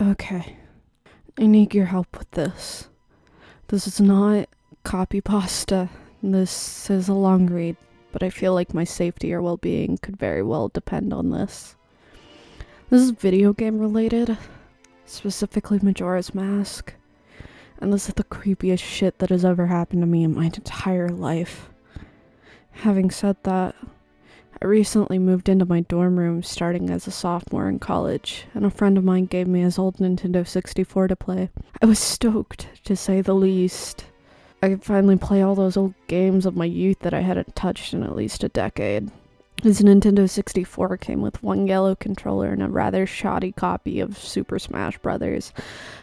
Okay, I need your help with this. This is not copy pasta. This is a long read, but I feel like my safety or well-being could very well depend on this. This is video game related, specifically Majora's Mask, and this is the creepiest shit that has ever happened to me in my entire life. Having said that, I recently moved into my dorm room starting as a sophomore in college, and a friend of mine gave me his old Nintendo 64 to play. I was stoked, to say the least. I could finally play all those old games of my youth that I hadn't touched in at least a decade. His Nintendo 64 came with one yellow controller and a rather shoddy copy of Super Smash Bros.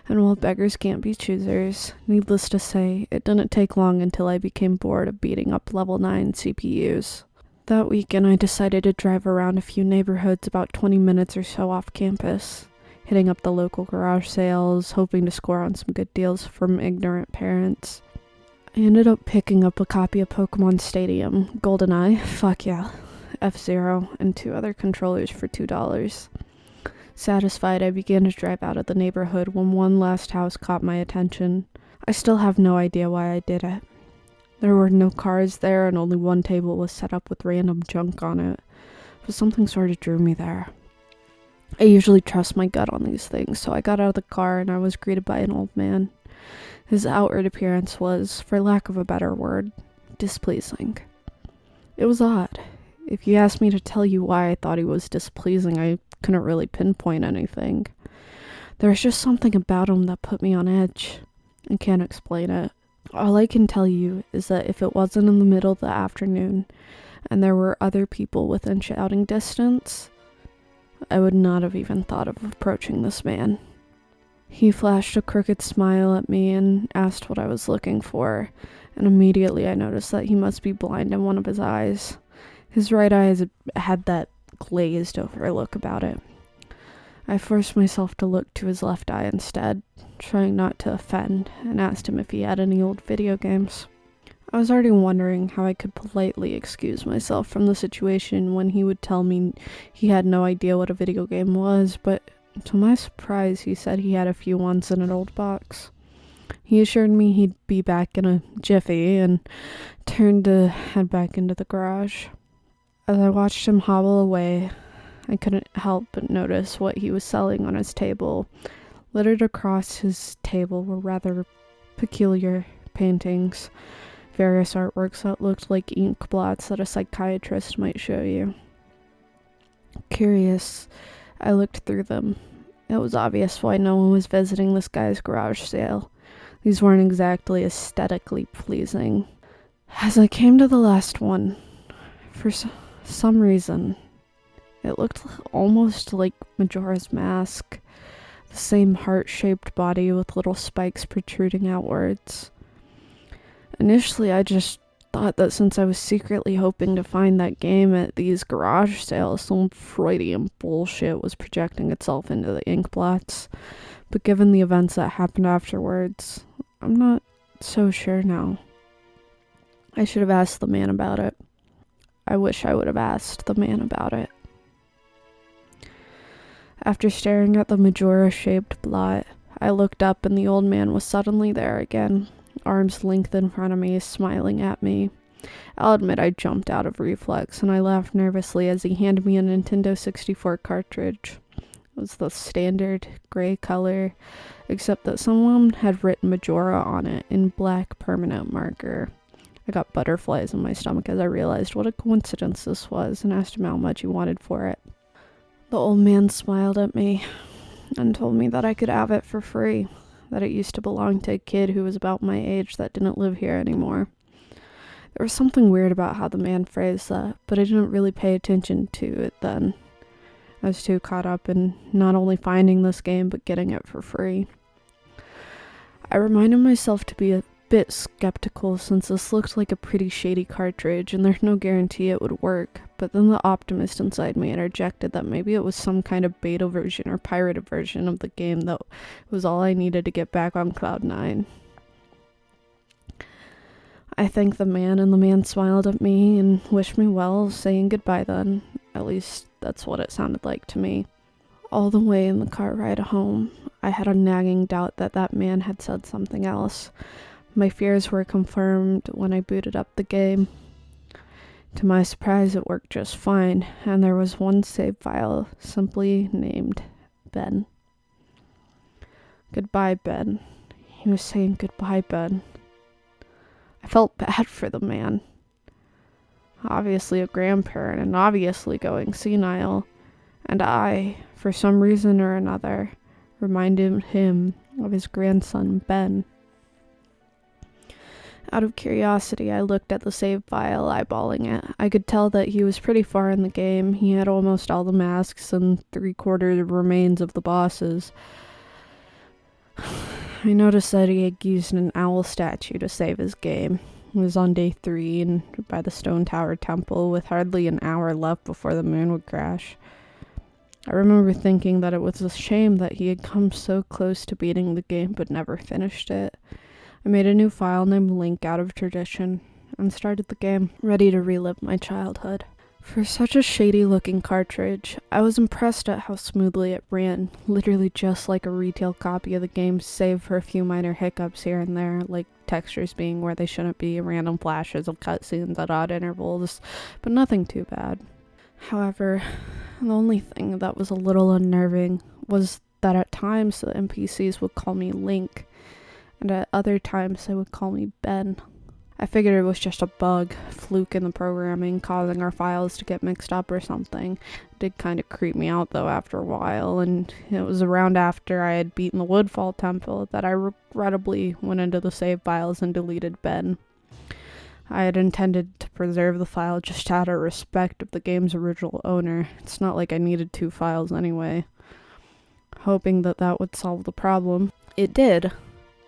And while beggars can't be choosers, needless to say, it didn't take long until I became bored of beating up level 9 CPUs. That weekend, I decided to drive around a few neighborhoods about 20 minutes or so off campus, hitting up the local garage sales, hoping to score on some good deals from ignorant parents. I ended up picking up a copy of Pokemon Stadium, GoldenEye, fuck yeah, F-Zero, and 2 other controllers for $2. Satisfied, I began to drive out of the neighborhood when one last house caught my attention. I still have no idea why I did it. There were no cars there, and only one table was set up with random junk on it, but something sort of drew me there. I usually trust my gut on these things, so I got out of the car and I was greeted by an old man. His outward appearance was, for lack of a better word, displeasing. It was odd. If you asked me to tell you why I thought he was displeasing, I couldn't really pinpoint anything. There was just something about him that put me on edge. I can't explain it. All I can tell you is that if it wasn't in the middle of the afternoon and there were other people within shouting distance, I would not have even thought of approaching this man. He flashed a crooked smile at me and asked what I was looking for, and immediately I noticed that he must be blind in one of his eyes. His right eye had that glazed over look about it. I forced myself to look to his left eye instead, trying not to offend, and asked him if he had any old video games. I was already wondering how I could politely excuse myself from the situation when he would tell me he had no idea what a video game was, but to my surprise, he said he had a few ones in an old box. He assured me he'd be back in a jiffy and turned to head back into the garage. As I watched him hobble away, I couldn't help but notice what he was selling on his table. Littered across his table were rather peculiar paintings, various artworks that looked like ink blots that a psychiatrist might show you. Curious, I looked through them. It was obvious why no one was visiting this guy's garage sale. These weren't exactly aesthetically pleasing. As I came to the last one, for some reason, it looked almost like Majora's Mask, the same heart-shaped body with little spikes protruding outwards. Initially, I just thought that since I was secretly hoping to find that game at these garage sales, some Freudian bullshit was projecting itself into the ink blots. But given the events that happened afterwards, I'm not so sure now. I should have asked the man about it. I wish I would have asked the man about it. After staring at the Majora-shaped blot, I looked up and the old man was suddenly there again, arms linked in front of me, smiling at me. I'll admit I jumped out of reflex, and I laughed nervously as he handed me a Nintendo 64 cartridge. It was the standard gray color, except that someone had written Majora on it in black permanent marker. I got butterflies in my stomach as I realized what a coincidence this was, and asked him how much he wanted for it. The old man smiled at me and told me that I could have it for free, that it used to belong to a kid who was about my age that didn't live here anymore. There was something weird about how the man phrased that, but I didn't really pay attention to it then. I was too caught up in not only finding this game, but getting it for free. I reminded myself to be a bit skeptical since this looked like a pretty shady cartridge and there's no guarantee it would work, but then the optimist inside me interjected that maybe it was some kind of beta version or pirated version of the game that was all I needed to get back on Cloud 9. I thanked the man, and the man smiled at me and wished me well, saying goodbye then. At least that's what it sounded like to me. All the way in the car ride home, I had a nagging doubt that that man had said something else. My fears were confirmed when I booted up the game. To my surprise, it worked just fine, and there was one save file simply named Ben. Goodbye, Ben. He was saying goodbye, Ben. I felt bad for the man. Obviously a grandparent and obviously going senile. And I, for some reason or another, reminded him of his grandson, Ben. Out of curiosity, I looked at the save file, eyeballing it. I could tell that he was pretty far in the game. He had almost all the masks and 3/4 remains of the bosses. I noticed that he had used an owl statue to save his game. It was on day 3 and by the Stone Tower Temple with hardly an hour left before the moon would crash. I remember thinking that it was a shame that he had come so close to beating the game but never finished it. I made a new file named Link out of tradition and started the game, ready to relive my childhood. For such a shady-looking cartridge, I was impressed at how smoothly it ran, literally just like a retail copy of the game, save for a few minor hiccups here and there, like textures being where they shouldn't be, random flashes of cutscenes at odd intervals, but nothing too bad. However, the only thing that was a little unnerving was that at times the NPCs would call me Link, and at other times they would call me Ben. I figured it was just a bug, fluke in the programming, causing our files to get mixed up or something. It did kind of creep me out though after a while, and it was around after I had beaten the Woodfall Temple that I regrettably went into the save files and deleted Ben. I had intended to preserve the file just out of respect of the game's original owner. It's not like I needed 2 files anyway. Hoping that that would solve the problem. It did,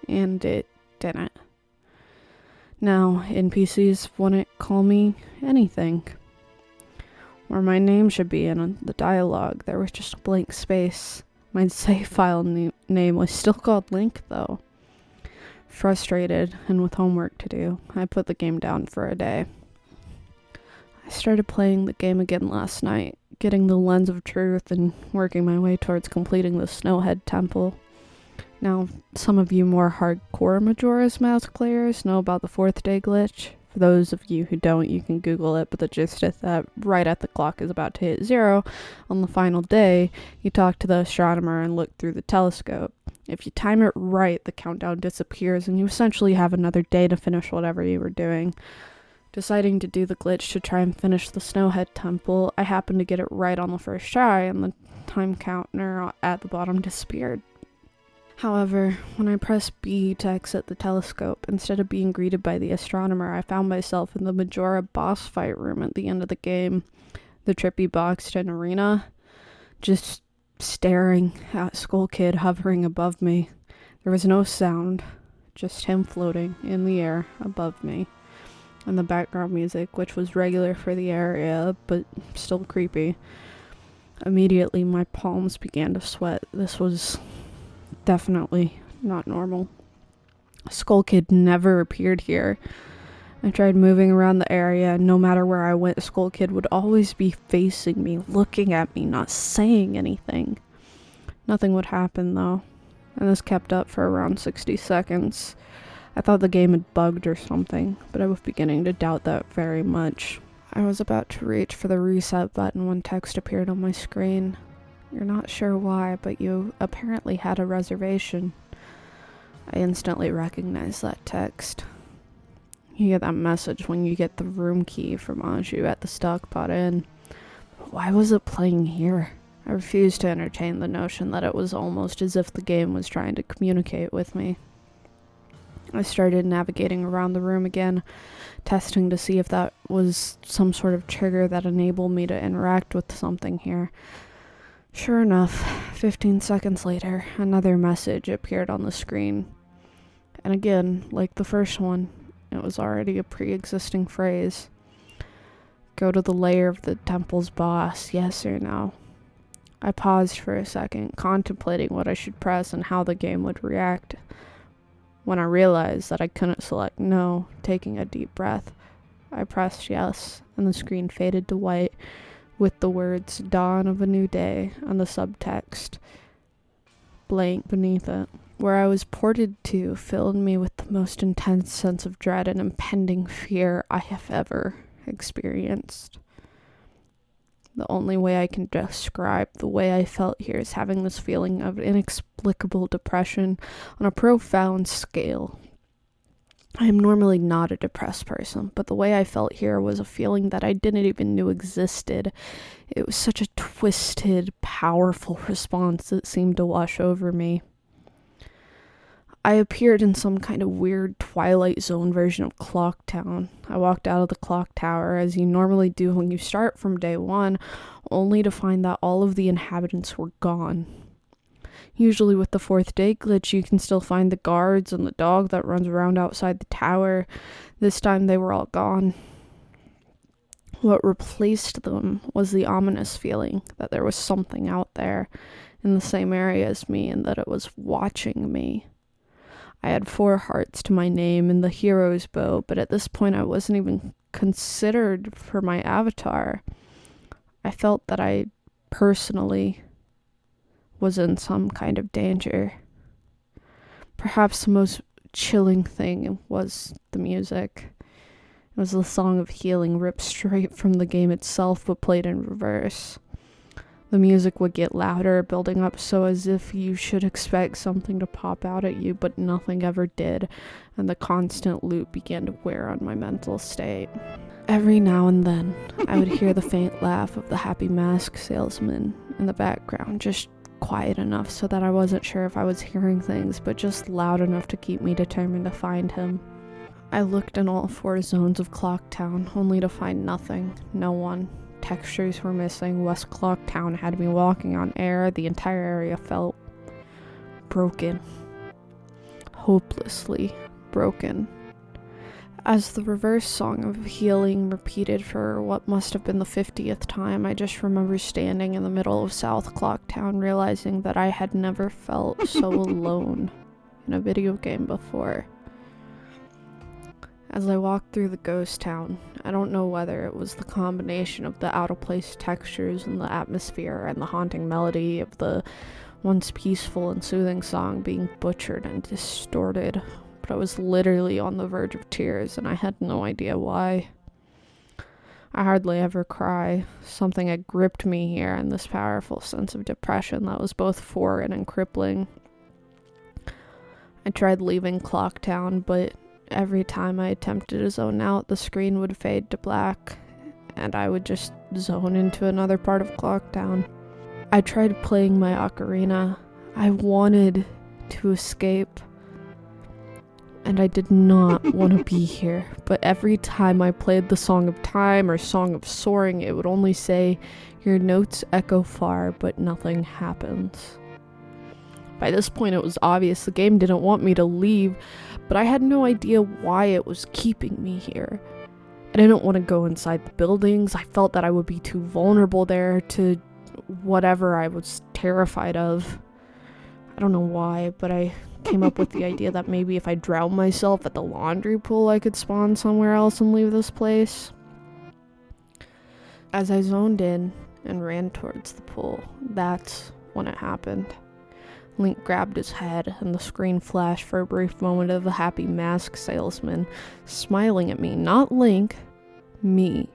and it didn't. Now, NPCs wouldn't call me anything. Where my name should be in the dialogue, there was just a blank space. My save file name was still called Link, though. Frustrated and with homework to do, I put the game down for a day. I started playing the game again last night, getting the lens of truth and working my way towards completing the Snowhead Temple. Now, some of you more hardcore Majora's Mask players know about the 4th day glitch. For those of you who don't, you can Google it, but the gist is that right at the clock is about to hit 0, on the final day, you talk to the astronomer and look through the telescope. If you time it right, the countdown disappears, and you essentially have another day to finish whatever you were doing. Deciding to do the glitch to try and finish the Snowhead Temple, I happened to get it right on the first try, and the time counter at the bottom disappeared. However, when I pressed B to exit the telescope, instead of being greeted by the astronomer, I found myself in the Majora boss fight room at the end of the game, the trippy boxed-in arena, just staring at Skull Kid hovering above me. There was no sound, just him floating in the air above me, and the background music, which was regular for the area, but still creepy. Immediately, my palms began to sweat. This was definitely not normal. Skull Kid never appeared here. I tried moving around the area, and no matter where I went, Skull Kid would always be facing me, looking at me, not saying anything. Nothing would happen, though, and this kept up for around 60 seconds. I thought the game had bugged or something, but I was beginning to doubt that very much. I was about to reach for the reset button when text appeared on my screen. You're not sure why, but you apparently had a reservation. I instantly recognized that text. You get that message when you get the room key from Anju at the Stockpot Inn. Why was it playing here? I refused to entertain the notion that it was almost as if the game was trying to communicate with me. I started navigating around the room again, testing to see if that was some sort of trigger that enabled me to interact with something here. Sure enough, 15 seconds later, another message appeared on the screen. And again, like the first one, it was already a pre-existing phrase. Go to the lair of the temple's boss, yes or no? I paused for a second, contemplating what I should press and how the game would react. When I realized that I couldn't select no, taking a deep breath, I pressed yes, and the screen faded to white, with the words "Dawn of a New Day" and the subtext blank beneath it. Where I was ported to filled me with the most intense sense of dread and impending fear I have ever experienced. The only way I can describe the way I felt here is having this feeling of inexplicable depression on a profound scale. I am normally not a depressed person, but the way I felt here was a feeling that I didn't even know existed. It was such a twisted, powerful response that seemed to wash over me. I appeared in some kind of weird Twilight Zone version of Clocktown. I walked out of the clock tower as you normally do when you start from day one, only to find that all of the inhabitants were gone. Usually with the fourth day glitch, you can still find the guards and the dog that runs around outside the tower. This time they were all gone. What replaced them was the ominous feeling that there was something out there in the same area as me and that it was watching me. I had 4 hearts to my name and the hero's bow, but at this point I wasn't even considered for my avatar. I felt that I personally was in some kind of danger. Perhaps the most chilling thing was the music. It was the song of healing ripped straight from the game itself but played in reverse. The music would get louder, building up so as if you should expect something to pop out at you, but nothing ever did, and the constant loop began to wear on my mental state. Every now and then, I would hear the faint laugh of the happy mask salesman in the background, just quiet enough so that I wasn't sure if I was hearing things, but just loud enough to keep me determined to find him. I looked in all 4 zones of Clocktown, only to find nothing, no one. Textures were missing. West Clocktown had me walking on air. The entire area felt broken. Hopelessly broken. As the reverse song of healing repeated for what must have been the 50th time, I just remember standing in the middle of South Clocktown, realizing that I had never felt so alone in a video game before. As I walked through the ghost town, I don't know whether it was the combination of the out-of-place textures and the atmosphere and the haunting melody of the once peaceful and soothing song being butchered and distorted, but I was literally on the verge of tears and I had no idea why. I hardly ever cry. Something had gripped me here in this powerful sense of depression that was both foreign and crippling. I tried leaving Clocktown, but every time I attempted to zone out, the screen would fade to black, and I would just zone into another part of Clocktown. I tried playing my ocarina. I wanted to escape, and I did not want to be here, but every time I played the Song of Time or Song of Soaring, it would only say, "Your notes echo far, but nothing happens." By this point, it was obvious the game didn't want me to leave, but I had no idea why it was keeping me here. I didn't want to go inside the buildings. I felt that I would be too vulnerable there to whatever I was terrified of. I don't know why, but I came up with the idea that maybe if I drowned myself at the laundry pool, I could spawn somewhere else and leave this place. As I zoned in and ran towards the pool, that's when it happened. Link grabbed his head, and the screen flashed for a brief moment of the happy mask salesman smiling at me. Not Link, me,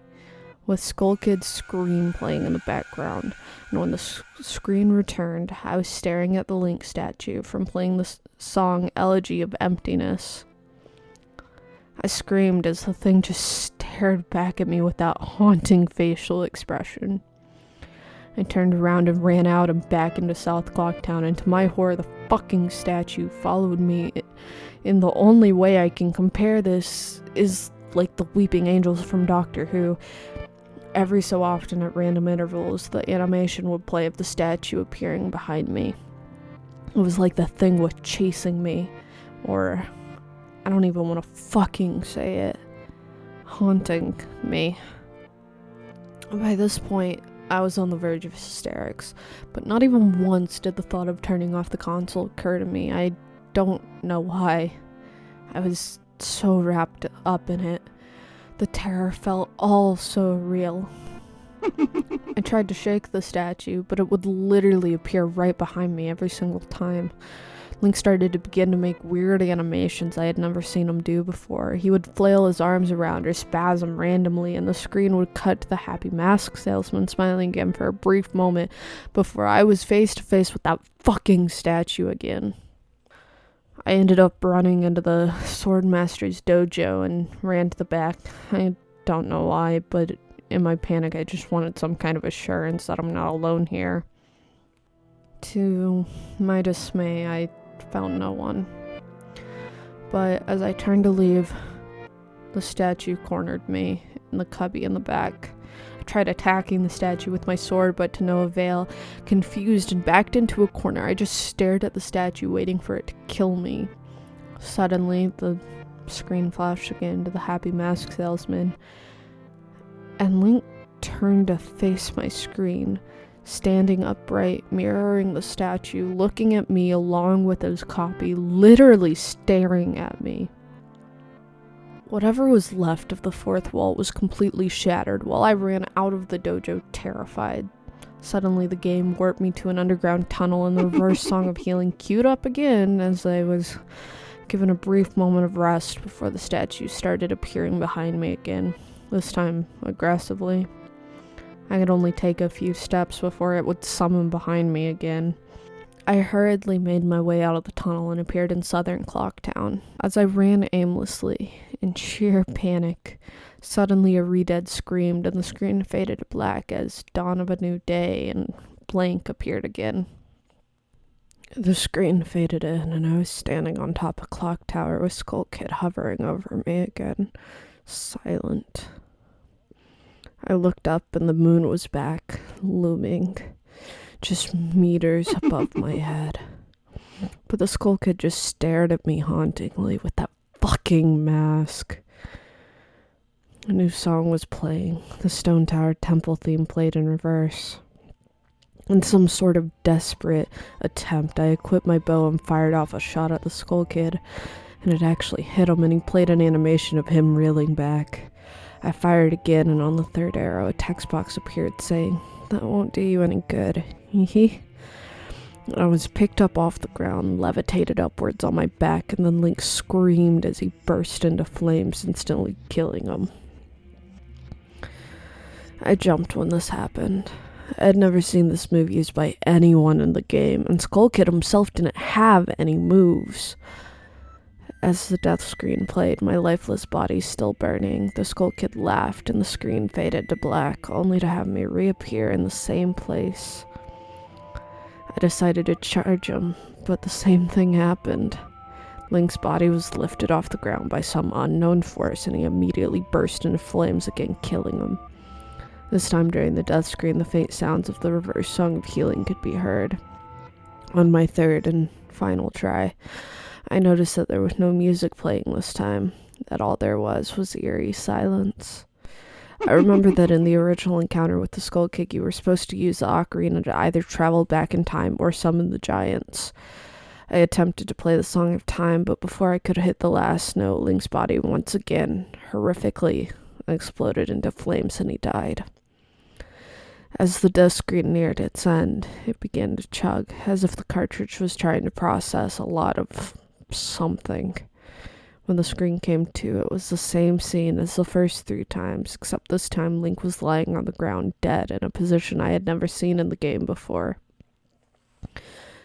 with Skull Kid's scream playing in the background. And when the screen returned, I was staring at the Link statue from playing the song Elegy of Emptiness. I screamed as the thing just stared back at me with that haunting facial expression. I turned around and ran out and back into South Clocktown, and to my horror, the fucking statue followed me in the only way I can compare this is like the weeping angels from Doctor Who. Every so often at random intervals, the animation would play of the statue appearing behind me. It was like the thing was chasing me, or I don't even want to fucking say it, haunting me. By this point, I was on the verge of hysterics, but not even once did the thought of turning off the console occur to me. I don't know why. I was so wrapped up in it. The terror felt all so real. I tried to shake the statue, but it would literally appear right behind me every single time. Link started to begin to make weird animations I had never seen him do before. He would flail his arms around or spasm randomly, and the screen would cut to the happy mask salesman smiling again for a brief moment before I was face to face with that fucking statue again. I ended up running into the Swordmaster's dojo and ran to the back. I don't know why, but in my panic I just wanted some kind of assurance that I'm not alone here. To my dismay, I found no one. But as I turned to leave, the statue cornered me in the cubby in the back. I tried attacking the statue with my sword, but to no avail. Confused and backed into a corner, I just stared at the statue, waiting for it to kill me. Suddenly, the screen flashed again to the happy mask salesman, and Link turned to face my screen, standing upright, mirroring the statue, looking at me along with his copy, literally staring at me. Whatever was left of the fourth wall was completely shattered while I ran out of the dojo terrified. Suddenly the game warped me to an underground tunnel, and the reverse song of healing queued up again as I was given a brief moment of rest before the statue started appearing behind me again, this time aggressively. I could only take a few steps before it would summon behind me again. I hurriedly made my way out of the tunnel and appeared in southern Clocktown. As I ran aimlessly, in sheer panic, suddenly a Redead screamed and the screen faded to black as Dawn of a New Day and blank appeared again. The screen faded in and I was standing on top of Clock Tower with Skull Kid hovering over me again, silent. I looked up and the moon was back, looming, just meters above my head. But the Skull Kid just stared at me hauntingly with that fucking mask. A new song was playing. The Stone Tower Temple theme played in reverse. In some sort of desperate attempt, I equipped my bow and fired off a shot at the Skull Kid, and it actually hit him, and he played an animation of him reeling back. I fired again, and on the third arrow, a text box appeared saying, "That won't do you any good. Hee." I was picked up off the ground, levitated upwards on my back, and then Link screamed as he burst into flames, instantly killing him. I jumped when this happened. I had never seen this move used by anyone in the game, and Skull Kid himself didn't have any moves. As the death screen played, my lifeless body still burning, the Skull Kid laughed and the screen faded to black, only to have me reappear in the same place. I decided to charge him, but the same thing happened. Link's body was lifted off the ground by some unknown force, and he immediately burst into flames again, killing him. This time during the death screen, the faint sounds of the reverse song of healing could be heard. On my third and final try, I noticed that there was no music playing this time, that all there was eerie silence. I remember that in the original encounter with the Skull Kid, you were supposed to use the ocarina to either travel back in time or summon the giants. I attempted to play the Song of Time, but before I could hit the last note, Link's body once again, horrifically, exploded into flames and he died. As the death screen neared its end, it began to chug, as if the cartridge was trying to process a lot of something. When the screen came to, it was the same scene as the first 3 times, except this time Link was lying on the ground dead in a position I had never seen in the game before.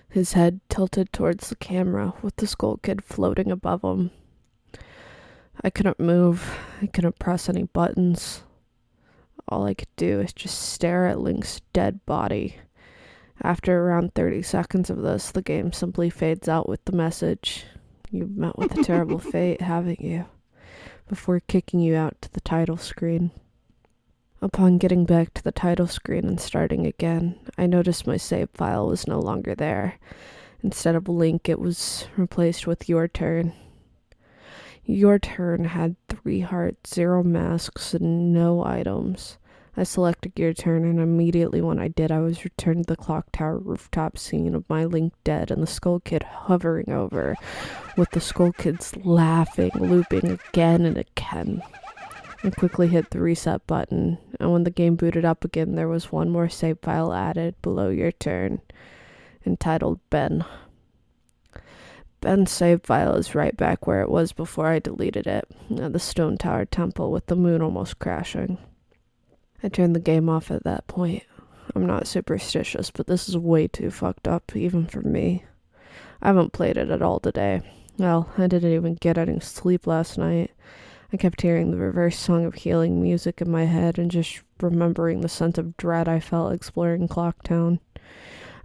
His head tilted towards the camera, with the Skull Kid floating above him. I couldn't move. I couldn't press any buttons. All I could do is just stare at Link's dead body. After around 30 seconds of this, the game simply fades out with the message, "You've met with a terrible fate, haven't you?" before kicking you out to the title screen. Upon getting back to the title screen and starting again, I noticed my save file was no longer there. Instead of Link, it was replaced with Your Turn. Your Turn had 3 hearts, 0 masks, and no items. I selected Your Turn, and immediately when I did, I was returned to the Clock Tower rooftop scene of my Link dead and the Skull Kid hovering over, with the Skull Kids laughing, looping again and again. I quickly hit the reset button, and when the game booted up again, there was one more save file added below your turn, entitled Ben. Ben's save file is right back where it was before I deleted it, at the Stone Tower Temple with the moon almost crashing. I turned the game off at that point. I'm not superstitious, but this is way too fucked up, even for me. I haven't played it at all today. Well, I didn't even get any sleep last night. I kept hearing the reverse song of healing music in my head and just remembering the sense of dread I felt exploring Clocktown.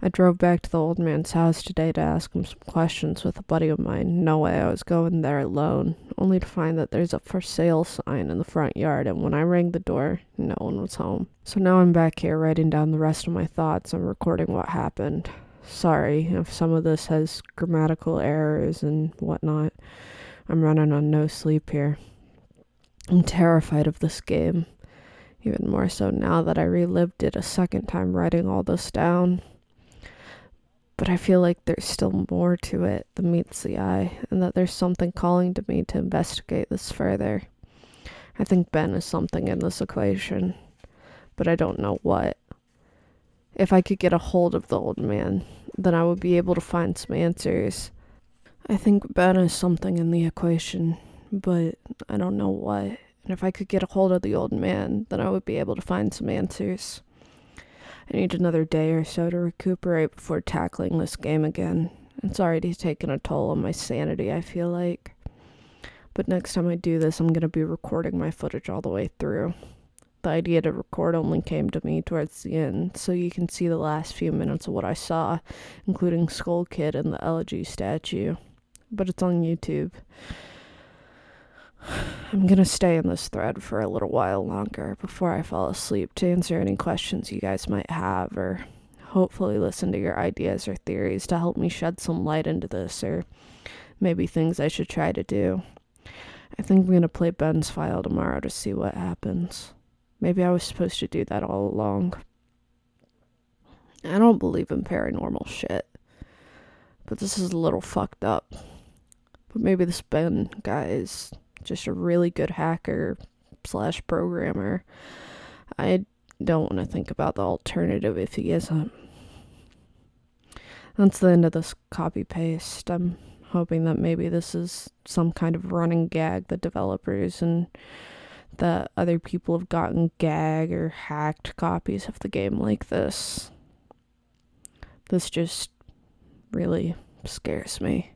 I drove back to the old man's house today to ask him some questions with a buddy of mine. No way I was going there alone, only to find that there's a for sale sign in the front yard, and when I rang the door, no one was home. So now I'm back here writing down the rest of my thoughts and recording what happened. Sorry if some of this has grammatical errors and whatnot. I'm running on no sleep here. I'm terrified of this game, even more so now that I relived it a second time writing all this down. But I feel like there's still more to it than meets the eye, and that there's something calling to me to investigate this further. I think Ben is something in this equation, but I don't know what. If I could get a hold of the old man, then I would be able to find some answers. I think Ben is something in the equation, but I don't know what. And if I could get a hold of the old man, then I would be able to find some answers. I need another day or so to recuperate before tackling this game again. It's already taken a toll on my sanity, I feel like. But next time I do this, I'm going to be recording my footage all the way through. The idea to record only came to me towards the end, so you can see the last few minutes of what I saw, including Skull Kid and the elegy statue. But it's on YouTube. I'm going to stay in this thread for a little while longer before I fall asleep to answer any questions you guys might have, or hopefully listen to your ideas or theories to help me shed some light into this, or maybe things I should try to do. I think I'm going to play Ben's file tomorrow to see what happens. Maybe I was supposed to do that all along. I don't believe in paranormal shit, but this is a little fucked up. But maybe this Ben guy is just a really good hacker / programmer. I don't want to think about the alternative if he isn't. That's the end of this copy paste. I'm hoping that maybe this is some kind of running gag the developers and that other people have gotten gag or hacked copies of the game like this. This just really scares me.